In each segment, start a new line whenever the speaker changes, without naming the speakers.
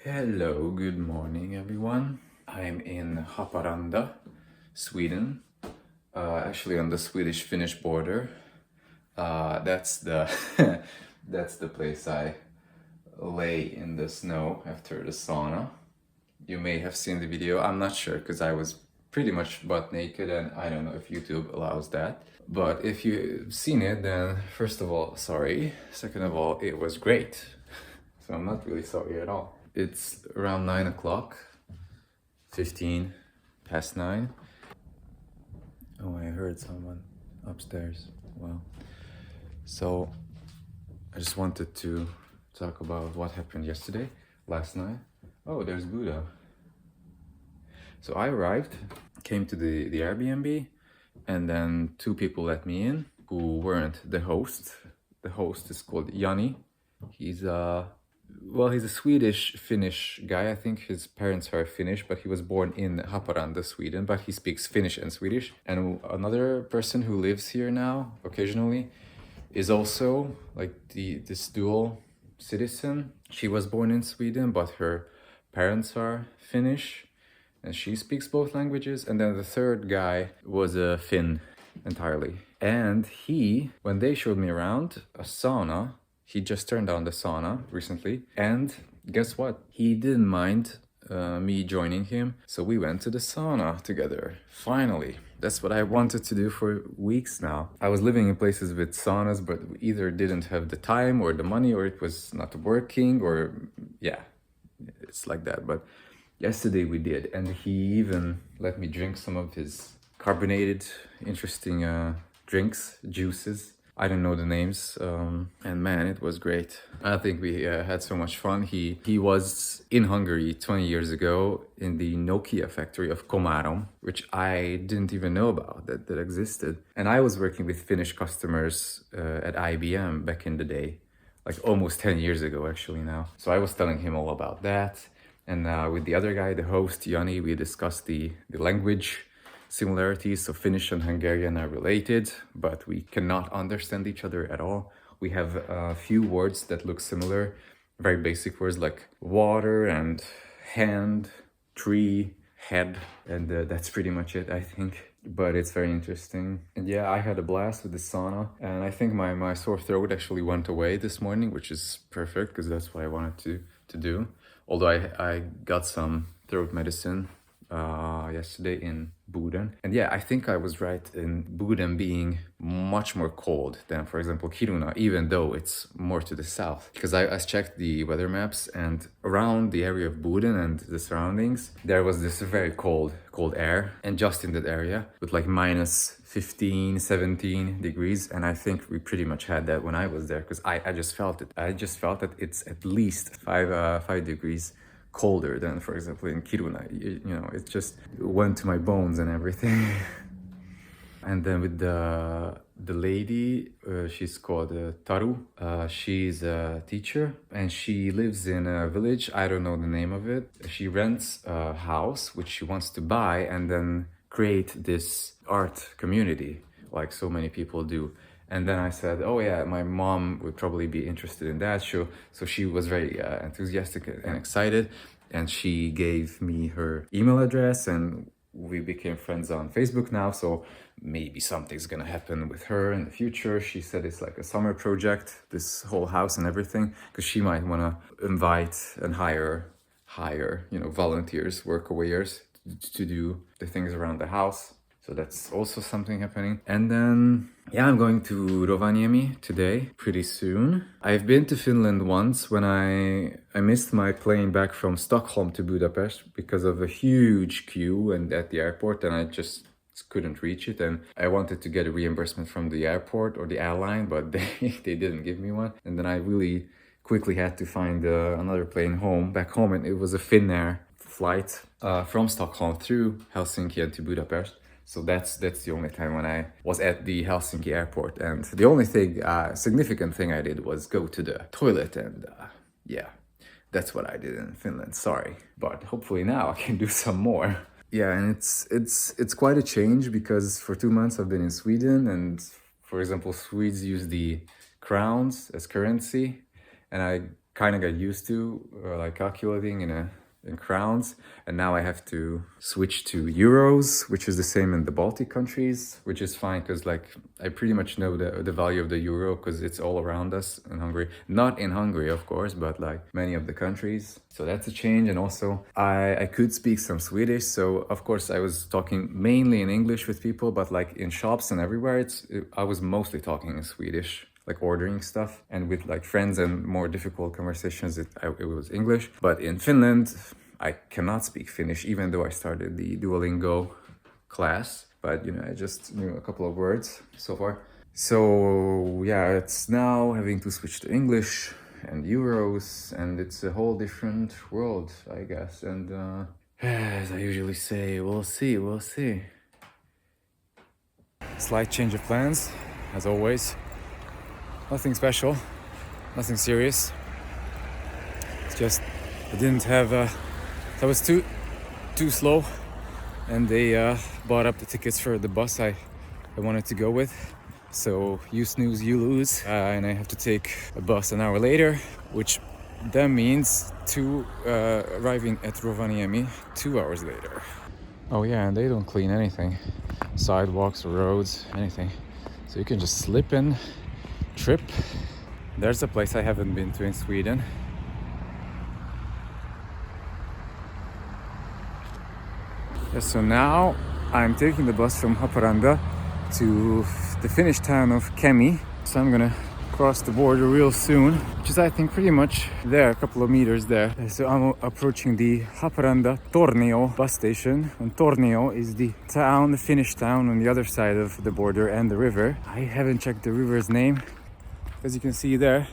Hello, good morning everyone. I'm in Haparanda, Sweden, actually on the Swedish-Finnish border. That's the that's the place I lay in the snow after the sauna. You may have seen the video. I'm not sure because I was pretty much butt naked and I don't know if YouTube allows that. But if you've seen it, then first of all, sorry. Second of all, it was great. So I'm not really sorry at all. It's around 9 o'clock, 15 past 9. Oh, I heard someone upstairs. Wow. So I just wanted to talk about what happened yesterday, last night. Oh, there's Buddha. So I arrived, came to the Airbnb, and then two people let me in who weren't the host. The host is called Jani. He's a Swedish-Finnish guy. I think his parents are Finnish, but he was born in Haparanda, Sweden, but he speaks Finnish and Swedish. And another person who lives here now, occasionally, is also like this dual citizen. She was born in Sweden, but her parents are Finnish, and she speaks both languages. And then the third guy was a Finn entirely. And when they showed me around a sauna, he just turned on the sauna recently, and guess what? He didn't mind me joining him, so we went to the sauna together. Finally, that's what I wanted to do for weeks now. I was living in places with saunas, but we either didn't have the time or the money, or it was not working, or yeah, it's like that. But yesterday we did, and he even let me drink some of his carbonated, interesting drinks, juices. I don't know the names, and man, it was great. I think we had so much fun. He was in Hungary 20 years ago in the Nokia factory of Komárom, which I didn't even know about that existed. And I was working with Finnish customers at IBM back in the day, like almost 10 years ago actually now. So I was telling him all about that. And with the other guy, the host, Jani, we discussed the language similarities. So Finnish and Hungarian are related, but we cannot understand each other at all. We have a few words that look similar, very basic words like water and hand, tree, head, and that's pretty much it, I think. But it's very interesting. And yeah, I had a blast with the sauna, and I think my sore throat actually went away this morning, which is perfect because that's what I wanted to do. Although I got some throat medicine yesterday in Boden. And yeah, I think I was right in Boden being much more cold than, for example, Kiruna, even though it's more to the south. Because I checked the weather maps, and around the area of Boden and the surroundings, there was this very cold air. And just in that area with like minus 15, 17 degrees. And I think we pretty much had that when I was there, because I just felt it. I just felt that it's at least 5 degrees colder than, for example, in Kiruna. You know, it just went to my bones and everything. And then with the lady, she's called Taru. She's a teacher, and she lives in a village. I don't know the name of it. She rents a house which she wants to buy and then create this art community like so many people do. And then I said, oh yeah, my mom would probably be interested in that show. So she was very enthusiastic and excited. And she gave me her email address, and we became friends on Facebook now. So maybe something's gonna happen with her in the future. She said it's like a summer project, this whole house and everything, because she might wanna invite and hire, volunteers, workawayers to do the things around the house. So that's also something happening. And then, yeah, I'm going to Rovaniemi today, pretty soon. I've been to Finland once when I missed my plane back from Stockholm to Budapest because of a huge queue and at the airport, and I just couldn't reach it. And I wanted to get a reimbursement from the airport or the airline, but they didn't give me one. And then I really quickly had to find another plane back home, and it was a Finnair flight from Stockholm through Helsinki and to Budapest. So that's the only time when I was at the Helsinki airport, and the only significant thing I did was go to the toilet, and yeah, that's what I did in Finland. Sorry, but hopefully now I can do some more. Yeah, and it's quite a change because for 2 months I've been in Sweden, and for example, Swedes use the crowns as currency, and I kind of got used to like calculating in crowns, and now I have to switch to euros, which is the same in the Baltic countries, which is fine because like I pretty much know the value of the euro because it's all around us in Hungary. Not in Hungary, of course, but like many of the countries. So that's a change. And also I could speak some Swedish, so of course I was talking mainly in English with people, but like in shops and everywhere I was mostly talking in Swedish, like ordering stuff, and with like friends and more difficult conversations it was English. But in Finland I cannot speak Finnish, even though I started the Duolingo class, but you know, I just knew a couple of words so far. So yeah, it's now having to switch to English and euros, and it's a whole different world, I guess. And as I usually say, we'll see. Slight change of plans, as always. Nothing special, nothing serious. It's just I didn't have. I was too slow, and they bought up the tickets for the bus I wanted to go with. So you snooze, you lose, and I have to take a bus an hour later, which then means arriving at Rovaniemi 2 hours later. Oh yeah, and they don't clean anything, sidewalks, roads, anything. So you can just slip in. Trip. There's a place I haven't been to in Sweden. Yeah, so now I'm taking the bus from Haparanda to the Finnish town of Kemi. So I'm gonna cross the border real soon, which is I think pretty much there, a couple of meters there. So I'm approaching the Haparanda Tornio bus station, and Tornio is the town, the Finnish town on the other side of the border and the river. I haven't checked the river's name. As you can see there,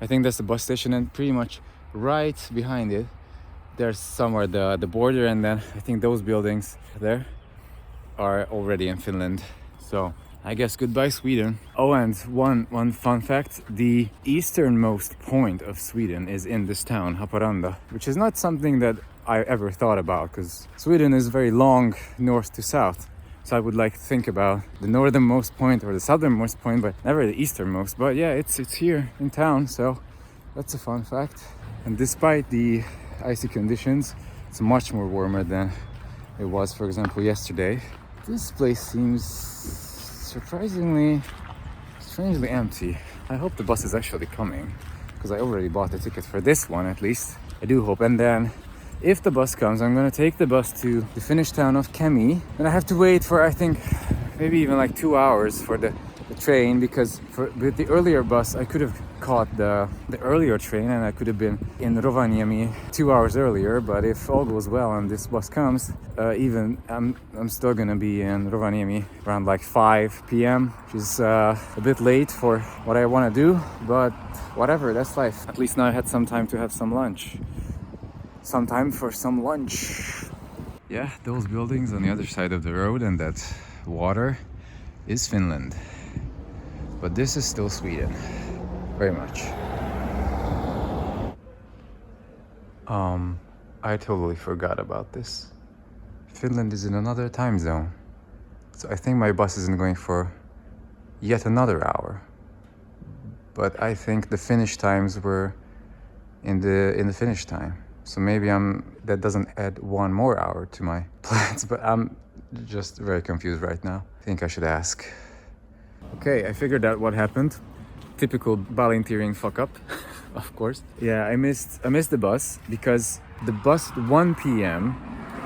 I think that's the bus station, and pretty much right behind it there's somewhere the border, and then I think those buildings there are already in Finland. So I guess goodbye Sweden. Oh, and one fun fact, the easternmost point of Sweden is in this town, Haparanda, which is not something that I ever thought about because Sweden is very long north to south. So I would like to think about the northernmost point or the southernmost point, but never the easternmost. But yeah, it's here in town, so that's a fun fact. And despite the icy conditions, it's much more warmer than it was, for example, yesterday. This place seems strangely empty. I hope the bus is actually coming, because I already bought the ticket for this one at least. I do hope. And then if the bus comes, I'm gonna take the bus to the Finnish town of Kemi. And I have to wait for, I think, maybe even like 2 hours for the train, because with the earlier bus, I could have caught the earlier train and I could have been in Rovaniemi 2 hours earlier. But if all goes well and this bus comes, I'm still gonna be in Rovaniemi around like 5 p.m., which is a bit late for what I want to do, but whatever, that's life. At least now I had some time to have some lunch. Some time for some lunch. Yeah, those buildings on the other side of the road and that water is Finland. But this is still Sweden, very much. I totally forgot about this. Finland is in another time zone. So I think my bus isn't going for yet another hour. But I think the Finnish times were in the Finnish time. So maybe that doesn't add 1 more hour to my plans, but I'm just very confused right now. I think I should ask. Okay, I figured out what happened. Typical volunteering fuck up, of course. Yeah, I missed the bus because the bus at 1 p.m.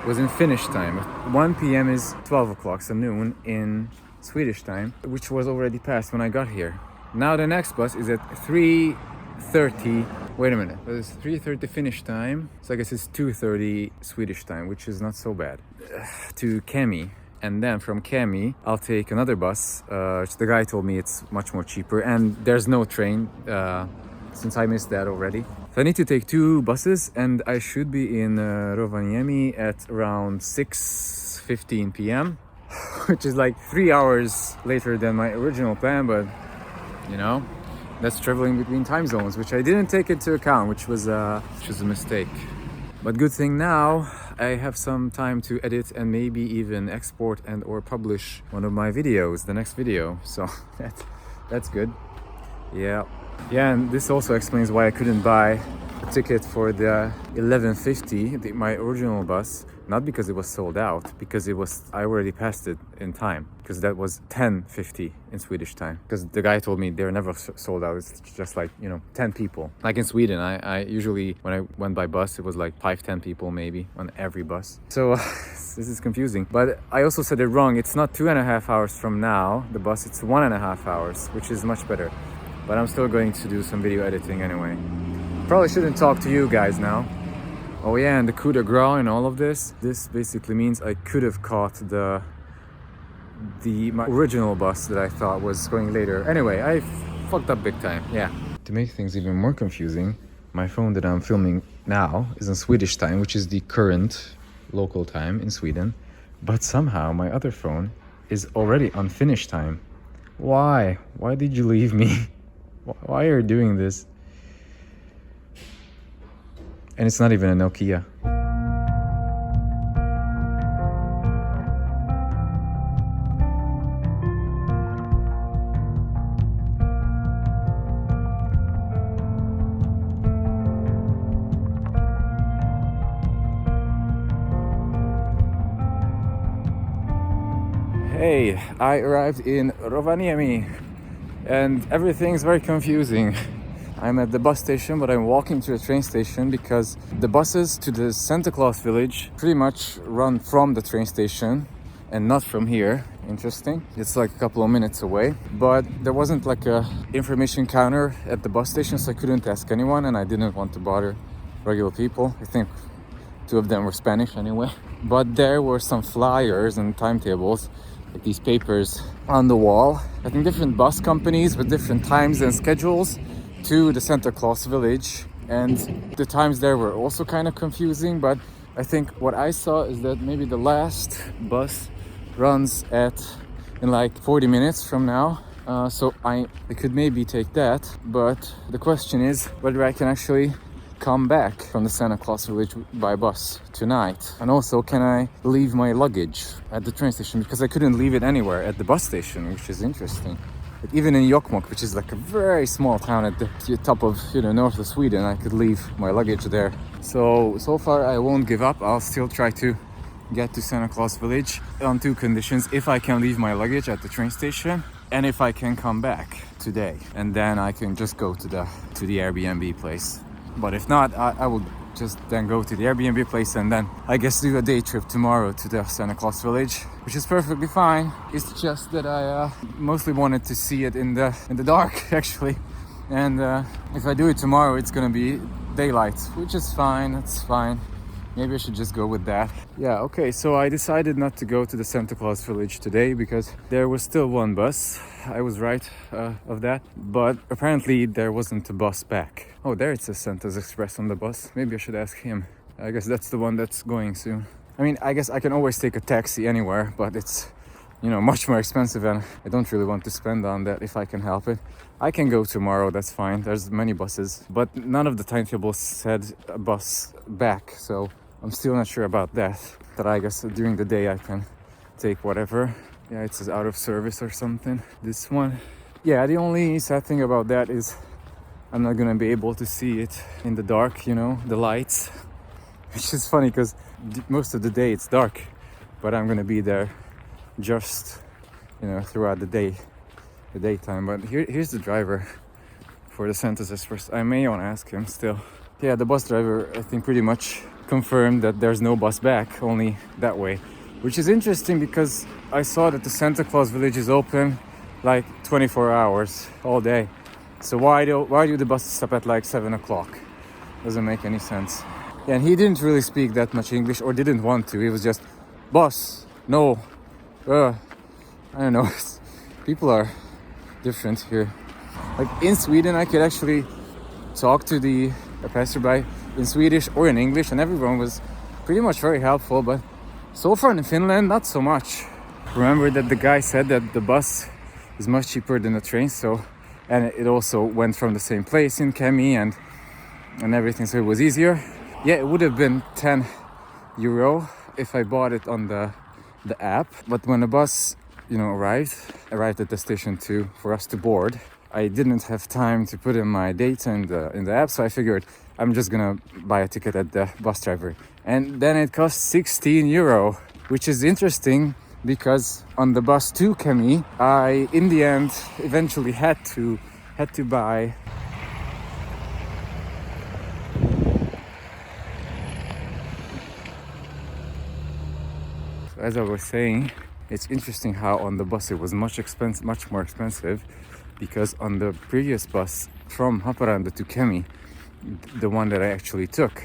was in Finnish time. 1 p.m. is 12 o'clock, so noon in Swedish time, which was already passed when I got here. Now the next bus is at 3:30. Wait a minute, that is 3:30 Finnish time, so I guess it's 2:30 Swedish time, which is not so bad. To Kemi, and then from Kemi, I'll take another bus. The guy told me it's much more cheaper, and there's no train, since I missed that already. So I need to take 2 buses, and I should be in Rovaniemi at around 6:15 p.m., which is like 3 hours later than my original plan, but you know, that's traveling between time zones, which I didn't take into account, which was a mistake. But good thing now I have some time to edit and maybe even export and or publish one of my videos, the next video. So that's good. Yeah, and this also explains why I couldn't buy ticket for the 11:50, my original bus, not because it was sold out, because I already passed it in time, because that was 10:50 in Swedish time. Because the guy told me they're never sold out. It's just like, 10 people. Like in Sweden, I usually, when I went by bus, it was like 5-10 people maybe on every bus. So this is confusing. But I also said it wrong. It's not 2.5 hours from now, the bus, it's 1.5 hours, which is much better. But I'm still going to do some video editing anyway. Probably shouldn't talk to you guys now. Oh yeah, and the coup de grace and all of this. This basically means I could have caught my original bus that I thought was going later. Anyway, I fucked up big time, yeah. To make things even more confusing, my phone that I'm filming now is in Swedish time, which is the current local time in Sweden. But somehow my other phone is already on Finnish time. Why? Why did you leave me? Why are you doing this? And it's not even a Nokia. Hey, I arrived in Rovaniemi and everything's very confusing. I'm at the bus station, but I'm walking to the train station because the buses to the Santa Claus village pretty much run from the train station and not from here. Interesting. It's like a couple of minutes away, but there wasn't like a information counter at the bus station, so I couldn't ask anyone, and I didn't want to bother regular people. I think 2 of them were Spanish anyway. But there were some flyers and timetables, like these papers on the wall. I think different bus companies with different times and schedules to the Santa Claus village, and the times there were also kind of confusing, but I think what I saw is that maybe the last bus runs in like 40 minutes from now, so I could maybe take that, but the question is whether I can actually come back from the Santa Claus village by bus tonight. And also, can I leave my luggage at the train station, because I couldn't leave it anywhere at the bus station, which is interesting. But even in Jokkmokk, which is like a very small town at the top of north of Sweden, I could leave my luggage there. So far I won't give up. I'll still try to get to Santa Claus village on 2 conditions: if I can leave my luggage at the train station, and if I can come back today, and then I can just go to the Airbnb place. But if not, I will just then go to the Airbnb place and then I guess do a day trip tomorrow to the Santa Claus village, which is perfectly fine. It's just that I mostly wanted to see it in the dark actually, and if I do it tomorrow, it's gonna be daylight, which is fine. It's fine. Maybe I should just go with that. Yeah, okay, so I decided not to go to the Santa Claus village today because there was still 1 bus. I was right of that, but apparently there wasn't a bus back. Oh, there it says Santa's Express on the bus. Maybe I should ask him. I guess that's the one that's going soon. I mean, I guess I can always take a taxi anywhere, but it's, much more expensive, and I don't really want to spend on that if I can help it. I can go tomorrow, that's fine. There's many buses, but none of the timetables said a bus back, so I'm still not sure about that. But I guess during the day I can take whatever. Yeah, it says out of service or something. This one. Yeah, the only sad thing about that is I'm not gonna be able to see it in the dark, the lights. Which is funny because most of the day it's dark, but I'm gonna be there just, throughout the daytime. But here's the driver for the Santa's Express. I may want to ask him still. Yeah, the bus driver, I think, pretty much confirmed that there's no bus back, only that way. Which is interesting because I saw that the Santa Claus village is open like 24 hours all day. So why do the buses stop at like 7 o'clock? Doesn't make any sense. Yeah, and he didn't really speak that much English, or didn't want to. He was just, bus, no, I don't know. People are different here. Like in Sweden, I could actually talk to a passerby in Swedish or in English, and everyone was pretty much very helpful. But so far in Finland, not so much. Remember that the guy said that the bus is much cheaper than the train, and it also went from the same place in Kemi and everything, so it was easier. Yeah, it would have been 10 euro if I bought it on the app, but when the bus arrived at the station for us to board, I didn't have time to put in my data in the app, so I figured I'm just gonna buy a ticket at the bus driver. And then it cost 16 euro, which is interesting because on the bus to Kemi, I in the end eventually had to buy. As I was saying, it's interesting how on the bus it was much more expensive, because on the previous bus from Haparanda to Kemi, the one that I actually took,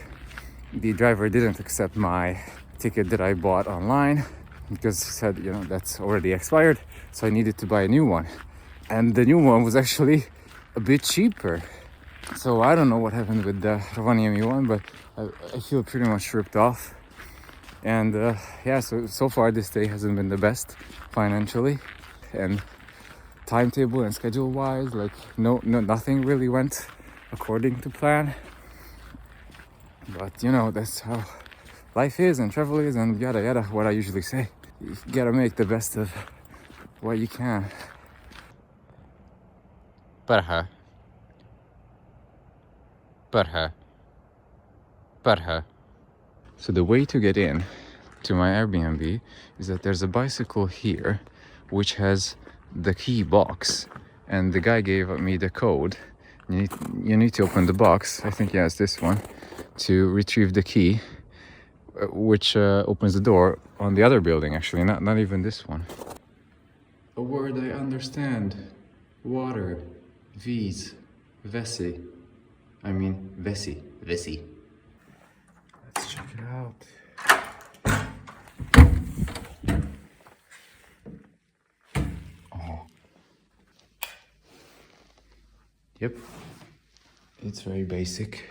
the driver didn't accept my ticket that I bought online because he said, you know, that's already expired, so I needed to buy a new one. And the new one was actually a bit cheaper. So I don't know what happened with the Rovaniemi one, but I feel pretty much ripped off. And yeah, so far this day hasn't been the best financially, and timetable and schedule wise, like nothing really went according to plan. But you know, that's how life is and travel is and yada yada, what I usually say. You gotta make the best of what you can. Perhe. So the way to get in to my Airbnb is that there's a bicycle here which has the key box, and the guy gave me the code. You need to open the box, I think, yeah, it's this one, to retrieve the key, which opens the door on the other building, actually, not even this one. A word I understand. Water. V's. Vesi. I mean, Vesi. Let's check it out. Oh. Yep. It's very basic.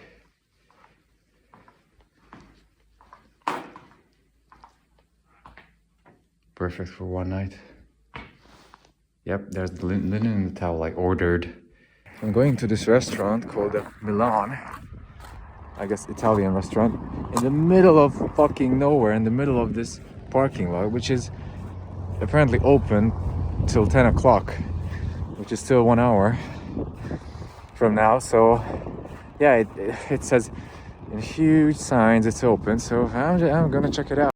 Perfect for one night. Yep, there's the linen and the towel I ordered. I'm going to this restaurant called Milan. I guess Italian restaurant. In the middle of fucking nowhere, in the middle of this parking lot, which is apparently open till 10 o'clock, which is still 1 hour from now. So yeah, it says in huge signs it's open, so I'm gonna check it out.